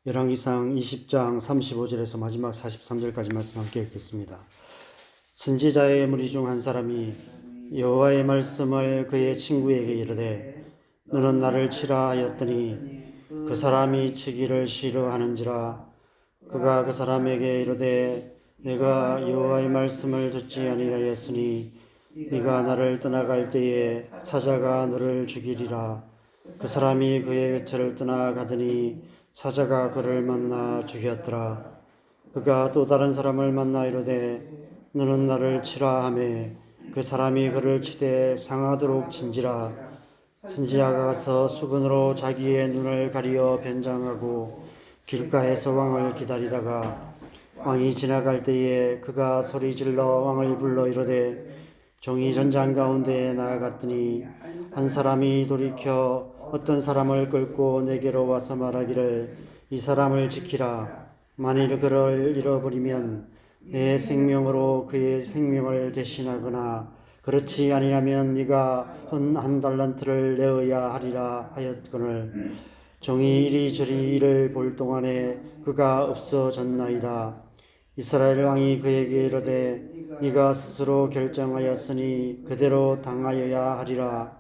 열왕기상 20장 35절에서 마지막 43절까지 말씀 함께 읽겠습니다. 선지자의 무리 중 한 사람이 여호와의 말씀을 그의 친구에게 이르되 너는 나를 치라 하였더니 그 사람이 치기를 싫어하는지라. 그가 그 사람에게 이르되 내가 여호와의 말씀을 듣지 아니하였으니 네가 나를 떠나갈 때에 사자가 너를 죽이리라. 그 사람이 그의 곁을 떠나가더니 사자가 그를 만나 죽였더라. 그가 또 다른 사람을 만나 이르되 너는 나를 치라 하매 그 사람이 그를 치되 상하도록 친지라. 선지자가 가서 수건으로 자기의 눈을 가리어 변장하고 길가에서 왕을 기다리다가 왕이 지나갈 때에 그가 소리질러 왕을 불러 이르되 종이 전장 가운데에 나아갔더니 한 사람이 돌이켜 어떤 사람을 끌고 내게로 와서 말하기를 이 사람을 지키라. 만일 그를 잃어버리면 내 생명으로 그의 생명을 대신하거나 그렇지 아니하면 네가 한 달란트를 내어야 하리라 하였거늘 종이 이리저리 이를 볼 동안에 그가 없어졌나이다. 이스라엘 왕이 그에게 이르되 네가 스스로 결정하였으니 그대로 당하여야 하리라.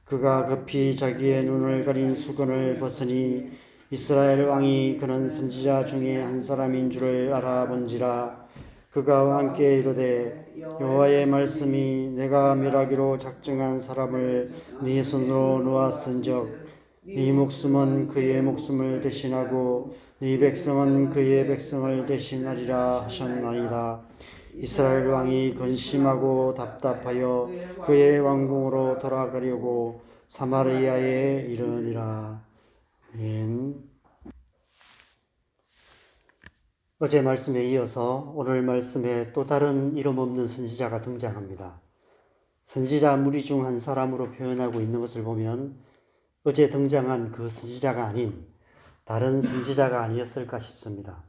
그가 급히 자기의 눈을 가린 수건을 벗으니 이스라엘 왕이 그는 선지자 중에 한 사람인 줄을 알아본지라. 그가 왕께 이르되 여호와의 말씀이 내가 멸하기로 작정한 사람을 네 손으로 놓았은즉 네 목숨은 그의 목숨을 대신하고 네 백성은 그의 백성을 대신하리라 하셨나이다. 이스라엘 왕이 근심하고 답답하여 그의 왕궁으로 돌아가려고 사마리아에 이르니라. 아멘. 어제 말씀에 이어서 오늘 말씀에 또 다른 이름 없는 선지자가 등장합니다. 선지자 무리 중 한 사람으로 표현하고 있는 것을 보면 어제 등장한 그 선지자가 아닌 다른 선지자가 아니었을까 싶습니다.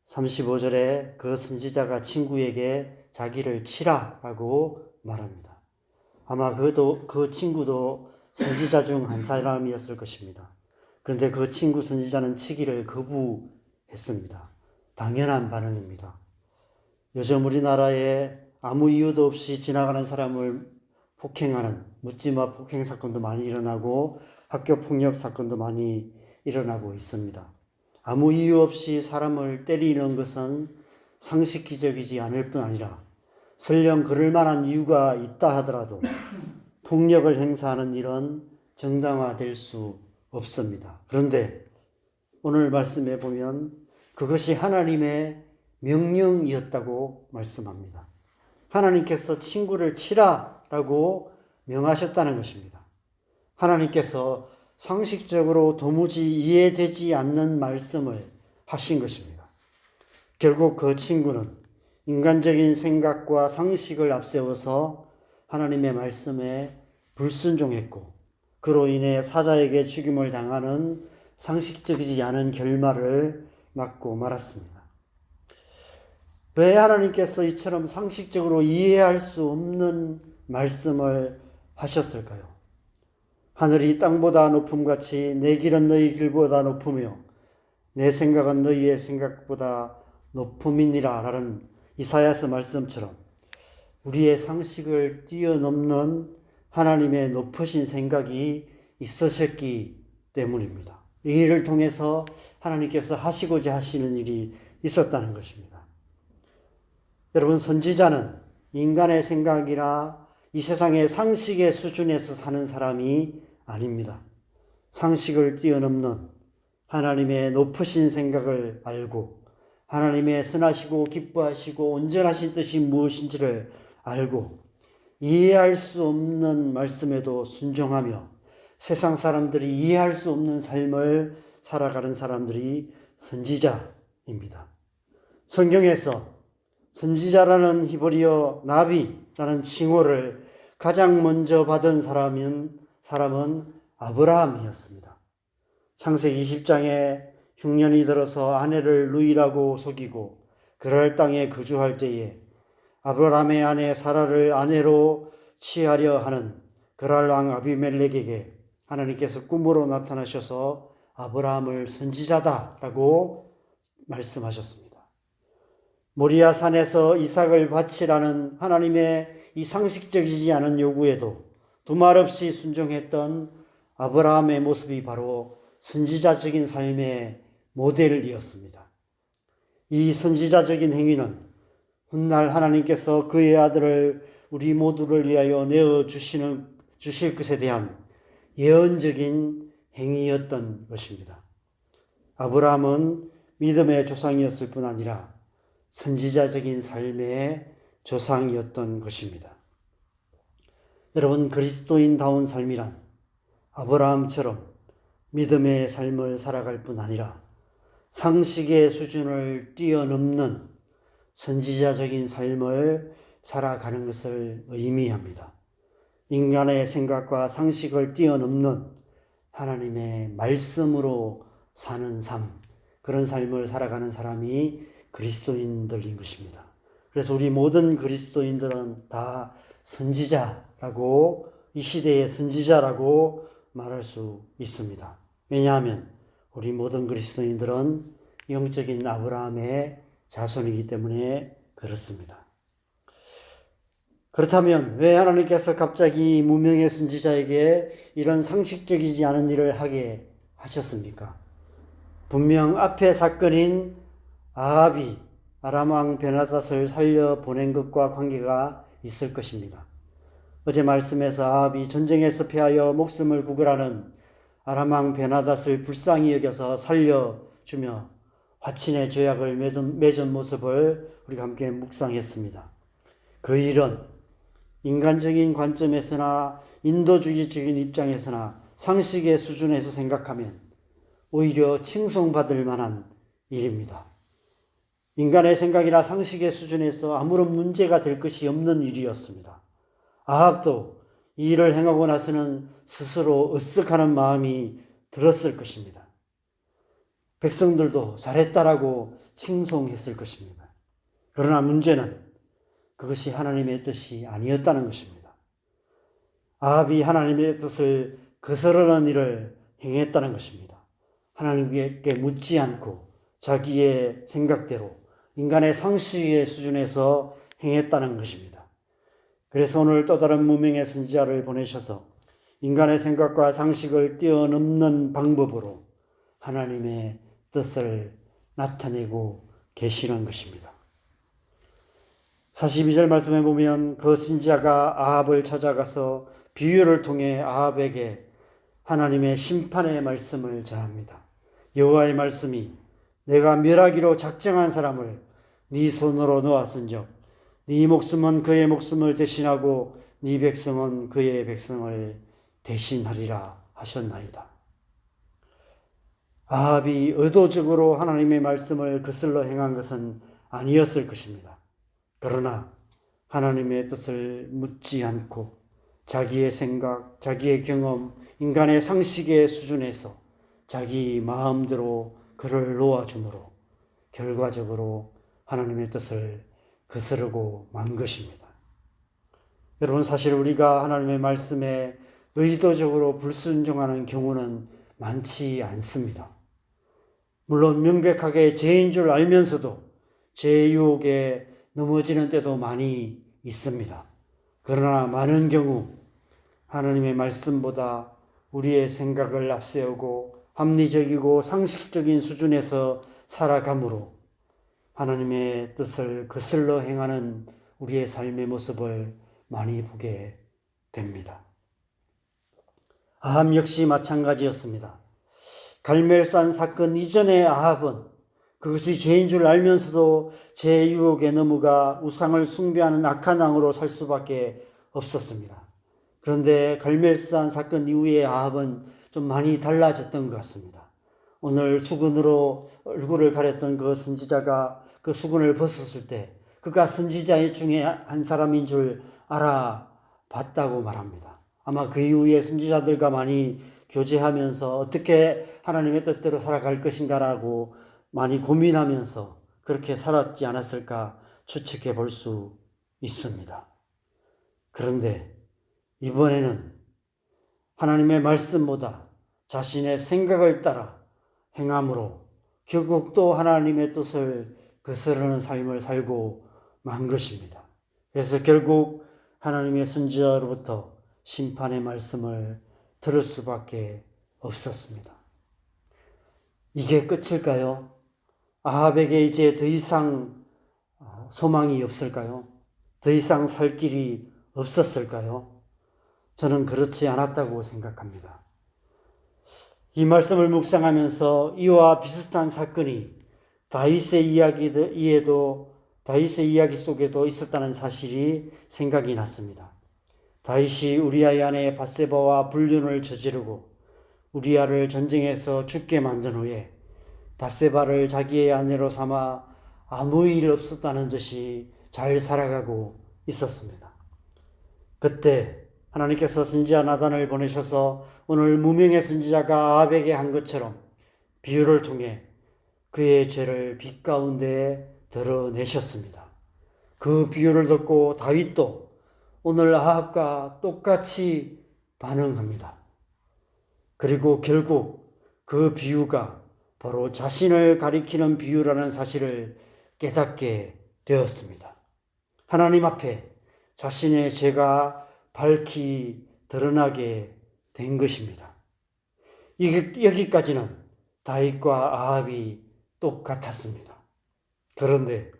35절에 그 선지자가 친구에게 자기를 치라라고 말합니다. 아마 그 친구도 선지자 중 한 사람이었을 것입니다. 그런데 그 친구 선지자는 치기를 거부했습니다. 당연한 반응입니다. 요즘 우리나라에 아무 이유도 없이 지나가는 사람을 폭행하는 묻지마 폭행 사건도 많이 일어나고 학교 폭력 사건도 많이 일어나고 있습니다. 아무 이유 없이 사람을 때리는 것은 상식적이지 않을 뿐 아니라 설령 그럴 만한 이유가 있다 하더라도 폭력을 행사하는 일은 정당화될 수 없습니다. 그런데 오늘 말씀에 보면 그것이 하나님의 명령이었다고 말씀합니다. 하나님께서 친구를 치라라고 명하셨다는 것입니다. 하나님께서 상식적으로 도무지 이해되지 않는 말씀을 하신 것입니다. 결국 그 친구는 인간적인 생각과 상식을 앞세워서 하나님의 말씀에 불순종했고 그로 인해 사자에게 죽임을 당하는 상식적이지 않은 결말을 맞고 말았습니다. 왜 하나님께서 이처럼 상식적으로 이해할 수 없는 말씀을 하셨을까요? 하늘이 땅보다 높음같이 내 길은 너희 길보다 높으며 내 생각은 너희의 생각보다 높음이니라 라는 이사야서 말씀처럼 우리의 상식을 뛰어넘는 하나님의 높으신 생각이 있으셨기 때문입니다. 이 일을 통해서 하나님께서 하시고자 하시는 일이 있었다는 것입니다. 여러분, 선지자는 인간의 생각이나 이 세상의 상식의 수준에서 사는 사람이 아닙니다. 상식을 뛰어넘는 하나님의 높으신 생각을 알고 하나님의 선하시고 기뻐하시고 온전하신 뜻이 무엇인지를 알고 이해할 수 없는 말씀에도 순종하며 세상 사람들이 이해할 수 없는 삶을 살아가는 사람들이 선지자입니다. 성경에서 선지자라는 히브리어 나비라는 칭호를 가장 먼저 받은 사람은 아브라함이었습니다. 창세기 20장에 흉년이 들어서 아내를 누이라고 속이고 그랄 땅에 거주할 때에 아브라함의 아내 사라를 아내로 취하려 하는 그랄 왕 아비멜렉에게 하나님께서 꿈으로 나타나셔서 아브라함을 선지자다라고 말씀하셨습니다. 모리아 산에서 이삭을 바치라는 하나님의 이 상식적이지 않은 요구에도 두말 없이 순종했던 아브라함의 모습이 바로 선지자적인 삶의 모델이었습니다. 이 선지자적인 행위는 훗날 하나님께서 그의 아들을 우리 모두를 위하여 내어 주실 것에 대한 예언적인 행위였던 것입니다. 아브라함은 믿음의 조상이었을 뿐 아니라 선지자적인 삶의 조상이었던 것입니다. 여러분, 그리스도인다운 삶이란 아브라함처럼 믿음의 삶을 살아갈 뿐 아니라 상식의 수준을 뛰어넘는 선지자적인 삶을 살아가는 것을 의미합니다. 인간의 생각과 상식을 뛰어넘는 하나님의 말씀으로 사는 삶, 그런 삶을 살아가는 사람이 그리스도인들인 것입니다. 그래서 우리 모든 그리스도인들은 다 선지자라고, 이 시대의 선지자라고 말할 수 있습니다. 왜냐하면 우리 모든 그리스도인들은 영적인 아브라함의 자손이기 때문에 그렇습니다. 그렇다면 왜 하나님께서 갑자기 무명의 선지자에게 이런 상식적이지 않은 일을 하게 하셨습니까? 분명 앞의 사건인 아합이 아람 왕 베나닷을 살려 보낸 것과 관계가 있을 것입니다. 어제 말씀에서 아합이 전쟁에서 패하여 목숨을 구걸하는 아람 왕 베나닷을 불쌍히 여겨서 살려주며 화친의 조약을 맺은 모습을 우리가 함께 묵상했습니다. 그 일은 인간적인 관점에서나 인도주의적인 입장에서나 상식의 수준에서 생각하면 오히려 칭송받을 만한 일입니다. 인간의 생각이나 상식의 수준에서 아무런 문제가 될 것이 없는 일이었습니다. 아합도 이 일을 행하고 나서는 스스로 으쓱하는 마음이 들었을 것입니다. 백성들도 잘했다라고 칭송했을 것입니다. 그러나 문제는 그것이 하나님의 뜻이 아니었다는 것입니다. 아합이 하나님의 뜻을 거스르는 일을 행했다는 것입니다. 하나님께 묻지 않고 자기의 생각대로 인간의 상식의 수준에서 행했다는 것입니다. 그래서 오늘 또 다른 무명의 선지자를 보내셔서 인간의 생각과 상식을 뛰어넘는 방법으로 하나님의 뜻을 나타내고 계시는 것입니다. 42절 말씀에 보면 그 선지자가 아합을 찾아가서 비유를 통해 아합에게 하나님의 심판의 말씀을 전합니다. 여호와의 말씀이 내가 멸하기로 작정한 사람을 네 손으로 놓았은즉 네 목숨은 그의 목숨을 대신하고 네 백성은 그의 백성을 대신하리라 하셨나이다. 아합이 의도적으로 하나님의 말씀을 거슬러 행한 것은 아니었을 것입니다. 그러나 하나님의 뜻을 묻지 않고 자기의 생각, 자기의 경험, 인간의 상식의 수준에서 자기 마음대로 그를 놓아주므로 결과적으로 하나님의 뜻을 거스르고 만 것입니다. 여러분, 사실 우리가 하나님의 말씀에 의도적으로 불순종하는 경우는 많지 않습니다. 물론 명백하게 죄인 줄 알면서도 죄의 유혹에 넘어지는 때도 많이 있습니다. 그러나 많은 경우 하나님의 말씀보다 우리의 생각을 앞세우고 합리적이고 상식적인 수준에서 살아감으로 하나님의 뜻을 거슬러 행하는 우리의 삶의 모습을 많이 보게 됩니다. 아합 역시 마찬가지였습니다. 갈멜산 사건 이전의 아합은 그것이 죄인 줄 알면서도 죄의 유혹에 넘어가 우상을 숭배하는 악한 왕으로 살 수밖에 없었습니다. 그런데 갈멜산 사건 이후에 아합은 좀 많이 달라졌던 것 같습니다. 오늘 수건으로 얼굴을 가렸던 그 선지자가 그 수건을 벗었을 때 그가 선지자 중에 한 사람인 줄 알아봤다고 말합니다. 아마 그 이후에 선지자들과 많이 교제하면서 어떻게 하나님의 뜻대로 살아갈 것인가라고 많이 고민하면서 그렇게 살았지 않았을까 추측해 볼 수 있습니다. 그런데 이번에는 하나님의 말씀보다 자신의 생각을 따라 행함으로 결국 또 하나님의 뜻을 거스르는 삶을 살고 만 것입니다. 그래서 결국 하나님의 선지자로부터 심판의 말씀을 들을 수밖에 없었습니다. 이게 끝일까요? 아합에게 이제 더 이상 소망이 없을까요? 더 이상 살 길이 없었을까요? 저는 그렇지 않았다고 생각합니다. 이 말씀을 묵상하면서 이와 비슷한 사건이 다윗의 이야기 속에도 있었다는 사실이 생각이 났습니다. 다윗이 우리아의 아내 밧세바와 불륜을 저지르고 우리아를 전쟁에서 죽게 만든 후에 밧세바를 자기의 아내로 삼아 아무 일 없었다는 듯이 잘 살아가고 있었습니다. 그때 하나님께서 선지자 나단을 보내셔서 오늘 무명의 선지자가 아합에게 한 것처럼 비유를 통해 그의 죄를 빛 가운데 드러내셨습니다. 그 비유를 듣고 다윗도 오늘 아합과 똑같이 반응합니다. 그리고 결국 그 비유가 바로 자신을 가리키는 비유라는 사실을 깨닫게 되었습니다. 하나님 앞에 자신의 죄가 밝히 드러나게 된 것입니다. 여기까지는 다윗과 아합이 똑같았습니다. 그런데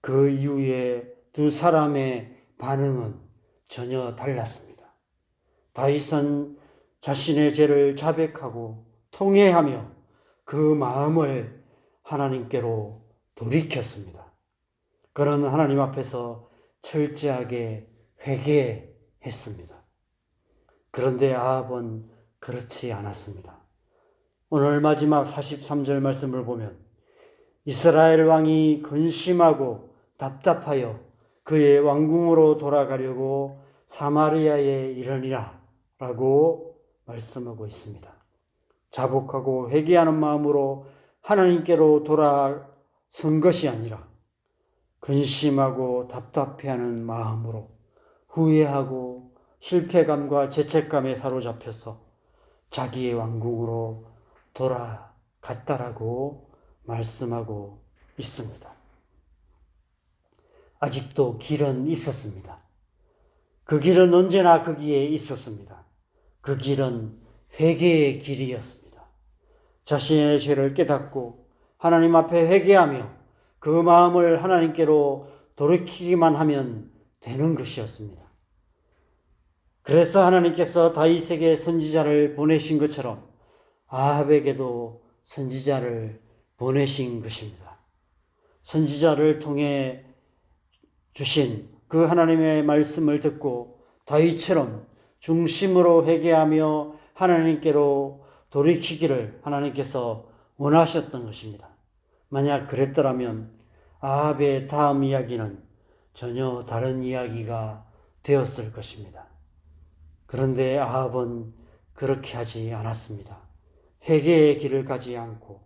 그 이후에 두 사람의 반응은 전혀 달랐습니다. 다윗은 자신의 죄를 자백하고 통회하며 그 마음을 하나님께로 돌이켰습니다. 그는 하나님 앞에서 철저하게 회개했습니다. 그런데 아합은 그렇지 않았습니다. 오늘 마지막 43절 말씀을 보면 이스라엘 왕이 근심하고 답답하여 그의 왕궁으로 돌아가려고 사마리아에 이르니라 라고 말씀하고 있습니다. 자복하고 회개하는 마음으로 하나님께로 돌아선 것이 아니라 근심하고 답답해하는 마음으로 후회하고 실패감과 죄책감에 사로잡혀서 자기의 왕국으로 돌아갔다라고 말씀하고 있습니다. 아직도 길은 있었습니다. 그 길은 언제나 거기에 있었습니다. 그 길은 회개의 길이었습니다. 자신의 죄를 깨닫고 하나님 앞에 회개하며 그 마음을 하나님께로 돌이키기만 하면 되는 것이었습니다. 그래서 하나님께서 다윗에게 선지자를 보내신 것처럼 아합에게도 선지자를 보내신 것입니다. 선지자를 통해 주신 그 하나님의 말씀을 듣고 다윗처럼 중심으로 회개하며 하나님께로 돌이키기를 하나님께서 원하셨던 것입니다. 만약 그랬더라면 아합의 다음 이야기는 전혀 다른 이야기가 되었을 것입니다. 그런데 아합은 그렇게 하지 않았습니다. 회개의 길을 가지 않고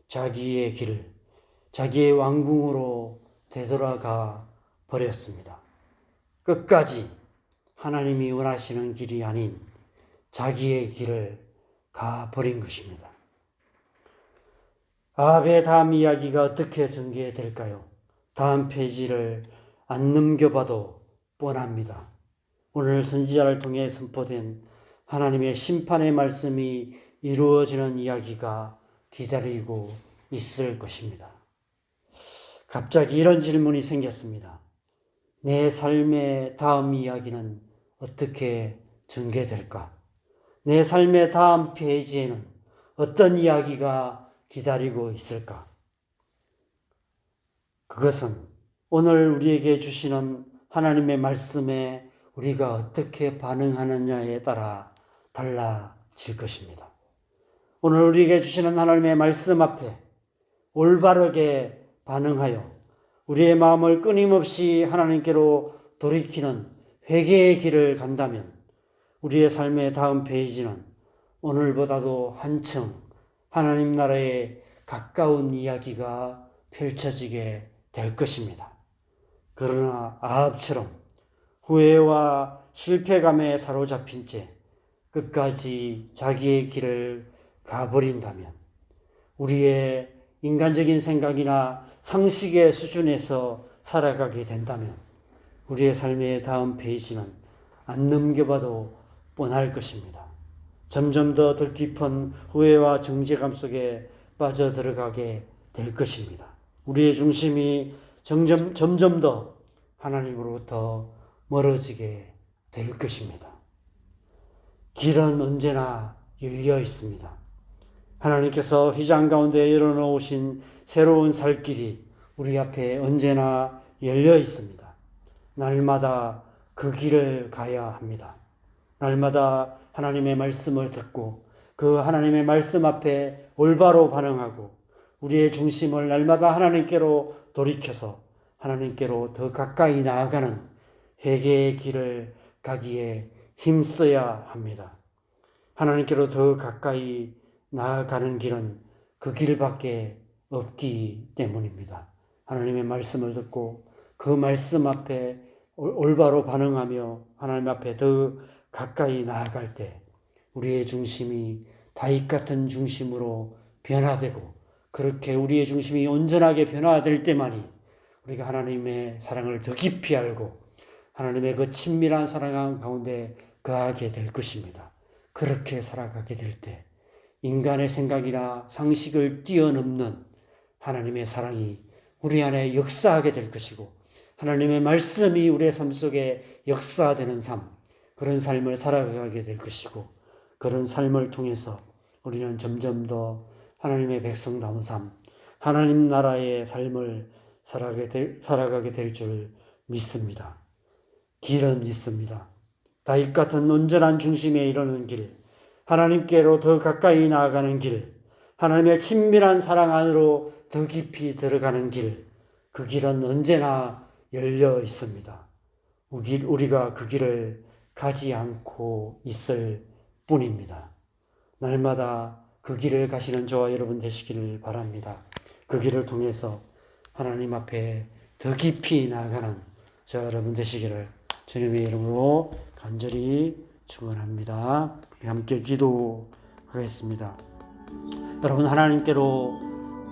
자기의 길을, 자기의 왕궁으로 되돌아가 버렸습니다. 끝까지 하나님이 원하시는 길이 아닌 자기의 길을 가버린 것입니다. 아합의 다음 이야기가 어떻게 전개될까요? 다음 페이지를 안 넘겨봐도 뻔합니다. 오늘 선지자를 통해 선포된 하나님의 심판의 말씀이 이루어지는 이야기가 기다리고 있을 것입니다. 갑자기 이런 질문이 생겼습니다. 내 삶의 다음 이야기는 어떻게 전개될까? 내 삶의 다음 페이지에는 어떤 이야기가 기다리고 있을까? 그것은 오늘 우리에게 주시는 하나님의 말씀에 우리가 어떻게 반응하느냐에 따라 달라질 것입니다. 오늘 우리에게 주시는 하나님의 말씀 앞에 올바르게 반응하여 우리의 마음을 끊임없이 하나님께로 돌이키는 회개의 길을 간다면 우리의 삶의 다음 페이지는 오늘보다도 한층 하나님 나라에 가까운 이야기가 펼쳐지게 될 것입니다. 그러나 아합처럼 후회와 실패감에 사로잡힌 채 끝까지 자기의 길을 가버린다면 우리의 인간적인 생각이나 상식의 수준에서 살아가게 된다면 우리의 삶의 다음 페이지는 안 넘겨봐도 뻔할 것입니다. 점점 더 깊은 후회와 정죄감 속에 빠져들어가게 될 것입니다. 우리의 중심이 점점 더 하나님으로부터 멀어지게 될 것입니다. 길은 언제나 열려 있습니다. 하나님께서 휘장 가운데 열어놓으신 새로운 살 길이 우리 앞에 언제나 열려 있습니다. 날마다 그 길을 가야 합니다. 날마다 하나님의 말씀을 듣고 그 하나님의 말씀 앞에 올바로 반응하고 우리의 중심을 날마다 하나님께로 돌이켜서 하나님께로 더 가까이 나아가는 회개의 길을 가기에 힘써야 합니다. 하나님께로 더 가까이 나아가는 길은 그 길밖에 없기 때문입니다. 하나님의 말씀을 듣고 그 말씀 앞에 올바로 반응하며 하나님 앞에 더 가까이 나아갈 때 우리의 중심이 다윗 같은 중심으로 변화되고 그렇게 우리의 중심이 온전하게 변화될 때만이 우리가 하나님의 사랑을 더 깊이 알고 하나님의 그 친밀한 사랑 가운데 거하게 될 것입니다. 그렇게 살아가게 될 때 인간의 생각이나 상식을 뛰어넘는 하나님의 사랑이 우리 안에 역사하게 될 것이고 하나님의 말씀이 우리의 삶 속에 역사되는 삶, 그런 삶을 살아가게 될 것이고 그런 삶을 통해서 우리는 점점 더 하나님의 백성다운 삶, 하나님 나라의 삶을 살아가게 될 줄 믿습니다. 길은 있습니다. 다윗 같은 온전한 중심에 이르는 길, 하나님께로 더 가까이 나아가는 길, 하나님의 친밀한 사랑 안으로 더 깊이 들어가는 길, 그 길은 언제나 열려 있습니다. 우리가 그 길을 가지 않고 있을 뿐입니다. 날마다 그 길을 가시는 저와 여러분 되시기를 바랍니다. 그 길을 통해서 하나님 앞에 더 깊이 나아가는 저와 여러분 되시기를 주님의 이름으로 간절히 축원합니다. 함께 기도하겠습니다. 여러분, 하나님께로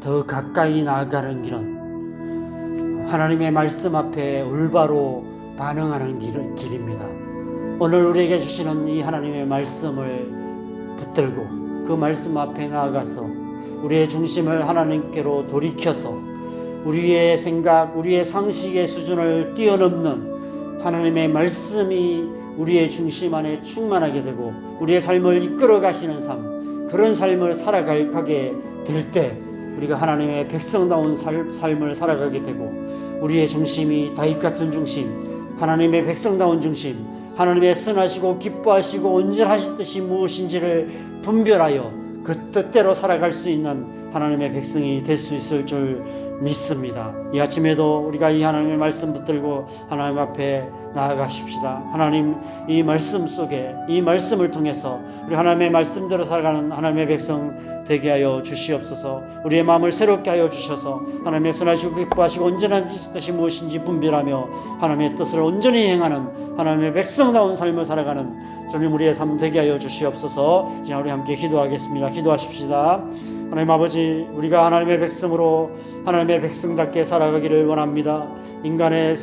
더 가까이 나아가는 길은 하나님의 말씀 앞에 올바로 반응하는 길입니다. 오늘 우리에게 주시는 이 하나님의 말씀을 붙들고 그 말씀 앞에 나아가서 우리의 중심을 하나님께로 돌이켜서 우리의 생각, 우리의 상식의 수준을 뛰어넘는 하나님의 말씀이 우리의 중심 안에 충만하게 되고 우리의 삶을 이끌어 가시는 삶, 그런 삶을 살아가게 될 때 우리가 하나님의 백성다운 삶을 살아가게 되고 우리의 중심이 다윗 같은 중심, 하나님의 백성다운 중심, 하나님의 선하시고 기뻐하시고 온전하신 뜻이 무엇인지를 분별하여 그 뜻대로 살아갈 수 있는 하나님의 백성이 될 수 있을 줄 믿습니다. 이 아침에도 우리가 이 하나님의 말씀 붙들고 하나님 앞에 나아가십시다. 하나님, 이 말씀 속에 이 말씀을 통해서 우리 하나님의 말씀대로 살아가는 하나님의 백성 되게 하여 주시옵소서. 우리의 마음을 새롭게 하여 주셔서 하나님의 선하시고 기뻐하시고 온전한 뜻이 무엇인지 분별하며 하나님의 뜻을 온전히 행하는 하나님의 백성다운 삶을 살아가는 주님, 우리의 삶 되게 하여 주시옵소서. 이제 우리 함께 기도하겠습니다. 기도하십시다. 하나님 아버지, 우리가 하나님의 백성으로 하나님의 백성답게 살아가기를 원합니다. 인간의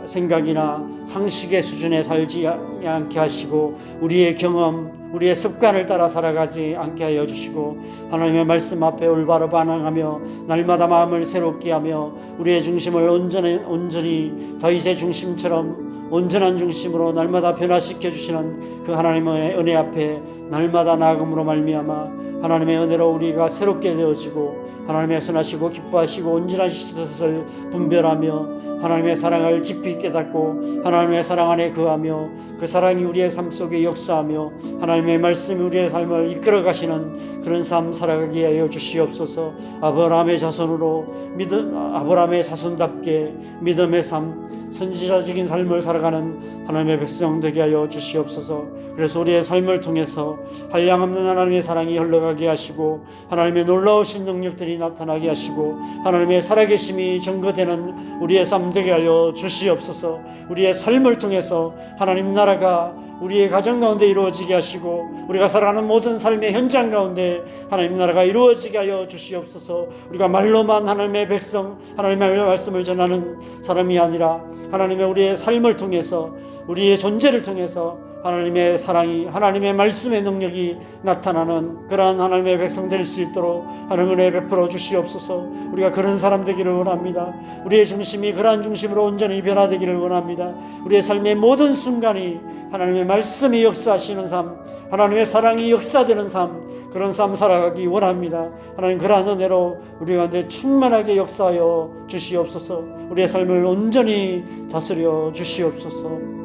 생각이나 상식의 수준에 살지 않게 하시고 우리의 경험, 우리의 습관을 따라 살아가지 않게 하여 주시고 하나님의 말씀 앞에 올바로 반응하며 날마다 마음을 새롭게 하며 우리의 중심을 온전히 다윗의 중심처럼 온전한 중심으로 날마다 변화시켜 주시는 그 하나님의 은혜 앞에 날마다 나아감으로 말미암아 하나님의 은혜로 우리가 새롭게 되어지고 하나님의 선하시고 기뻐하시고 온전한 뜻을 분별하며 하나님의 사랑을 깊이 깨닫고 하나님의 사랑 안에 거하며 그 사랑이 우리의 삶 속에 역사하며 하나님의 말씀이 우리의 삶을 이끌어 가시는 그런 삶 살아가게 하여 주시옵소서. 아브라함의 자손으로 아브라함의 자손답게 믿음의 삶, 선지자적인 삶을 살아가는 하나님의 백성 되게 하여 주시옵소서. 그래서 우리의 삶을 통해서 한량없는 하나님의 사랑이 흘러가 나아가게 하시고 하나님의 놀라우신 능력들이 나타나게 하시고 하나님의 살아계심이 증거되는 우리의 삶 되게 하여 주시옵소서. 우리의 삶을 통해서 하나님 나라가 우리의 가정 가운데 이루어지게 하시고 우리가 살아가는 모든 삶의 현장 가운데 하나님 나라가 이루어지게 하여 주시옵소서. 우리가 말로만 하나님의 백성, 하나님의 말씀을 전하는 사람이 아니라 하나님의 우리의 삶을 통해서 우리의 존재를 통해서 하나님의 사랑이, 하나님의 말씀의 능력이 나타나는 그러한 하나님의 백성 될 수 있도록 하나님 은혜 베풀어 주시옵소서. 우리가 그런 사람 되기를 원합니다. 우리의 중심이 그러한 중심으로 온전히 변화되기를 원합니다. 우리의 삶의 모든 순간이 하나님의 말씀이 역사하시는 삶, 하나님의 사랑이 역사되는 삶, 그런 삶 살아가기 원합니다. 하나님 그러한 은혜로 우리 가운데 충만하게 역사하여 주시옵소서. 우리의 삶을 온전히 다스려 주시옵소서.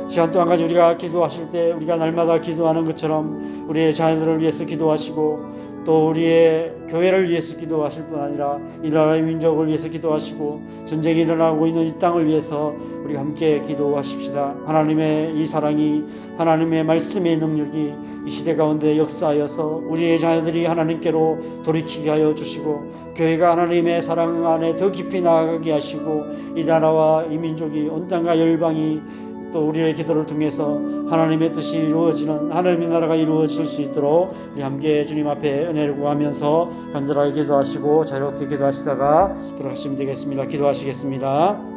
시간 동안까지 우리가 기도하실 때 우리가 날마다 기도하는 것처럼 우리의 자녀들을 위해서 기도하시고 또 우리의 교회를 위해서 기도하실 뿐 아니라 이 나라의 민족을 위해서 기도하시고 전쟁이 일어나고 있는 이 땅을 위해서 우리 함께 기도하십시다. 하나님의 이 사랑이, 하나님의 말씀의 능력이 이 시대 가운데 역사하여서 우리의 자녀들이 하나님께로 돌이키게 하여 주시고 교회가 하나님의 사랑 안에 더 깊이 나아가게 하시고 이 나라와 이 민족이 온 땅과 열방이 또 우리의 기도를 통해서 하나님의 뜻이 이루어지는 하나님의 나라가 이루어질 수 있도록 우리 함께 주님 앞에 은혜를 구하면서 간절하게 기도하시고 자유롭게 기도하시다가 들어가시면 되겠습니다. 기도하시겠습니다.